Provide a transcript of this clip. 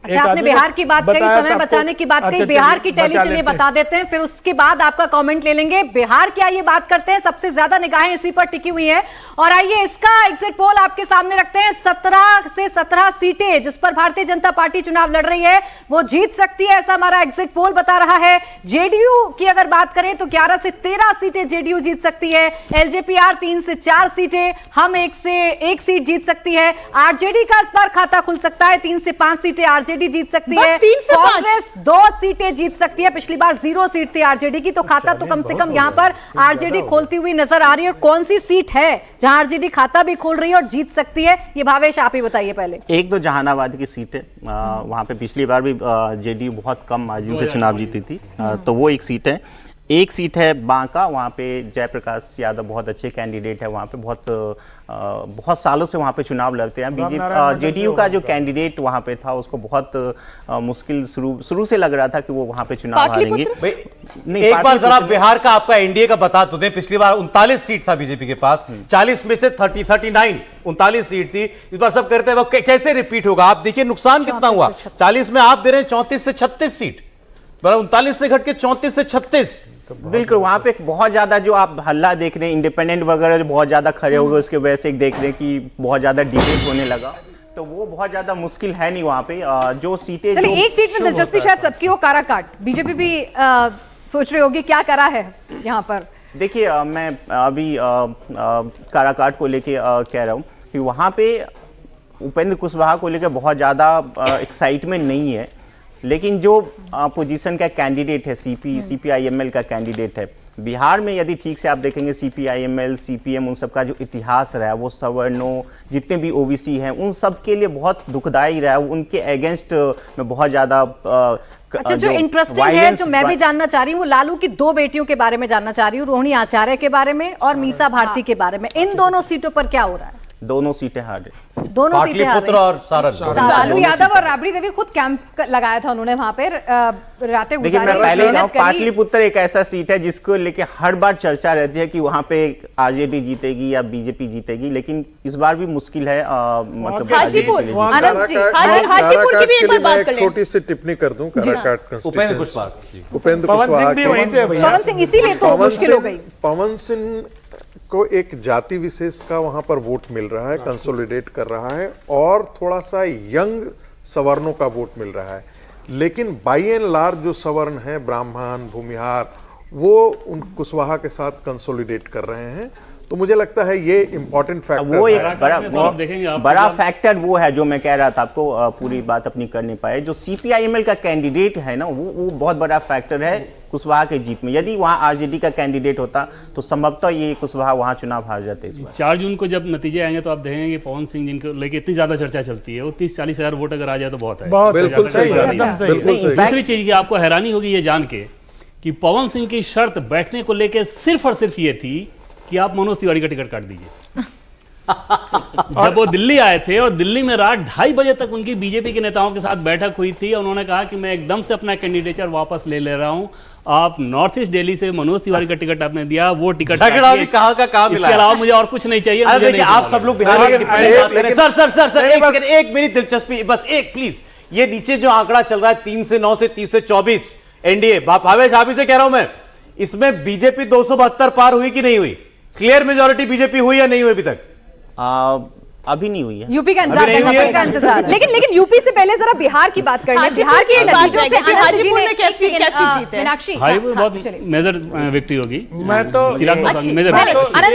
अच्छा, आपने बिहार की बात कही, समय बचाने की बात कही, बिहार की टैली चलिए बता देते हैं, फिर उसके बाद आपका कमेंट ले लेंगे। बिहार की आइए बात करते हैं, सबसे ज्यादा निगाहें इसी पर टिकी हुई हैं। और आइए इसका एग्जिट पोल आपके सामने रखते हैं। 17 से 17 सीटें जिस पर भारतीय जनता पार्टी चुनाव लड़ रही है वो जीत सकती है, ऐसा हमारा एग्जिट पोल बता रहा है। जेडीयू की अगर बात करें तो 11 से 13 सीटें जेडीयू जीत सकती है। एलजेपीआर 3 से 4 सीटें, हम 1 से 1 सीट जीत सकती है। आरजेडी का इस बार खाता खुल सकता है, 3 से 5 सीटें आरजेडी जीत सकती है। कांग्रेस 2 सीटें जीत सकती है, पिछली बार 0 सीट थी आरजेडी की, तो खाता तो कम से कम यहां पर आरजेडी खोलती हुई नजर आ रही है। और कौन सी सीट है जहां आरजेडी खाता भी खोल रही है और जीत सकती है, ये भावेश आप ही बताइए पहले। एक तो जहानाबाद की सीट है, वहां पे पिछली बार भी जेडीयू बहुत कम मार्जिन से चुनाव जीती थी, तो वो एक सीट है। एक सीट है बांका, वहाँ पे जयप्रकाश यादव बहुत अच्छे कैंडिडेट है, वहाँ पे बहुत सालों से वहाँ पे चुनाव लड़ते हैं। बीजेपी जेडीयू का जो कैंडिडेट वहाँ पे था उसको बहुत मुश्किल शुरू से लग रहा था कि वो वहाँ पे चुनाव हारेंगे। नहीं, एक बार जरा बिहार का आपका एनडीए का बता तो दें। पिछली बार 39 सीट था बीजेपी के पास, 40 में से 39 39 सीट थी। इस बार सब कहते हैं वो कैसे रिपीट होगा। आप देखिए नुकसान कितना हुआ, 40 में आप दे रहे हैं 34 से 36 सीट, 39 से घट के 34 से 36। बिल्कुल, वहाँ पे बहुत ज्यादा जो आप हल्ला देख रहे हैं, इंडिपेंडेंट वगैरह जो बहुत ज्यादा खड़े हो गए, उसके वजह से एक देख रहे हैं कि बहुत ज्यादा डिबेट होने लगा, तो वो बहुत ज्यादा मुश्किल है नहीं वहाँ पे। जो सीटें जो एक सीट में दिलचस्पी शायद सबकी हो, काराकाट। बीजेपी भी सोच रही होगी क्या करा है यहाँ पर। देखिए, मैं अभी काराकाट को लेके कह रहा हूँ कि वहाँ पे उपेंद्र कुशवाहा को लेकर बहुत ज़्यादा एक्साइटमेंट नहीं है, लेकिन जो पोजीशन का कैंडिडेट है, सीपीआईएमएल का कैंडिडेट है बिहार में, यदि ठीक से आप देखेंगे सीपीआईएमएल, सीपीएम, उन सब का जो इतिहास रहा है, वो सवर्णों जितने भी ओबीसी हैं उन सब के लिए बहुत दुखदाई रहा है। उनके अगेंस्ट में बहुत ज़्यादा अच्छा, जो इंटरेस्टिंग है, जो मैं भी जानना चाह रही हूँ, वो लालू की 2 बेटियों के बारे में जानना चाह रही हूँ, रोहिणी आचार्य के बारे में और मीसा भारती के बारे में। इन दोनों सीटों पर क्या हो रहा है? दोनों सीटें हारे, दोनों सीटें हारे। और सारण। लालू यादव और राबड़ी देवी खुद कैंप लगाया था उन्होंने वहां पे, रातें देखिए, मैं पहले पाटलिपुत्र एक ऐसा सीट है जिसको लेके हर बार चर्चा रहती है कि वहां पे आरजेडी जीतेगी या बीजेपी जीतेगी, लेकिन इस बार भी मुश्किल है। मतलब हाजीपुर की भी एक बार बात कर लें। छोटी सी टिप्पणी कर दूं, काराकाट उपेंद्र कुशवाहा, पवन सिंह इसीलिए तो मुश्किल हो गई। पवन सिंह को एक जाति विशेष का वहां पर वोट मिल रहा है, कंसोलिडेट कर रहा है, और थोड़ा सा यंग सवर्णों का वोट मिल रहा है। लेकिन बाई एंड लार्ज जो सवर्ण है, ब्राह्मण, भूमिहार, वो उन कुशवाहा के साथ कंसोलिडेट कर रहे हैं। तो मुझे लगता है ये इंपॉर्टेंट फैक्टर वो एक है। बड़ा फैक्टर वो है जो मैं कह रहा था आपको, पूरी बात अपनी कर नहीं पाए। जो सीपीआईएमएल का कैंडिडेट है ना, वो बहुत बड़ा फैक्टर है कुशवाहा के जीत में। यदि वहाँ आरजेडी का कैंडिडेट होता तो संभवतः ये कुशवाहा वहाँ चुनाव हार जाते इस बार। 4 जून को जब नतीजे आएंगे तो आप देखेंगे कि पवन सिंह जिनको लेके इतनी ज्यादा चर्चा चलती है, वो 30-40 हजार वोट अगर आ जाए तो बहुत है। बिल्कुल सही, दूसरी चीज की आपको हैरानी होगी ये जान के कि पवन सिंह की शर्त बैठने को लेकर सिर्फ और सिर्फ ये थी कि आप मनोज तिवारी का टिकट काट दीजिए। जब वो दिल्ली आए थे और दिल्ली में रात 2:30 बजे तक उनकी बीजेपी के नेताओं के साथ बैठक हुई थी, उन्होंने कहा कि मैं एकदम से अपना कैंडिडेचर वापस ले रहा हूं, आप नॉर्थ ईस्ट दिल्ली से मनोज तिवारी का टिकट आपने दिया, वो टिकट कहाँ का काम इसके अलावा मुझे और कुछ नहीं चाहिए। आप सब लोग बिहार सर एक मेरी दिलचस्पी बस एक प्लीज, ये नीचे जो आंकड़ा चल रहा है 3 से 9 से 30 से 24 एनडीए, भावेश आप ही से कह रहा हूं मैं, इसमें बीजेपी 272 पार हुई कि नहीं हुई? क्लियर मेजॉरिटी बीजेपी हुई या नहीं हुई अभी तक? अभी नहीं हुई है। यूपी का इंतजार। लेकिन यूपी से पहले जरा बिहार की बात करनी है। बिहार की नतीजों से हाजीपुर में कैसी जीत है? मीनाक्षी, बहुत मेजर विक्ट्री होगी। मैं तो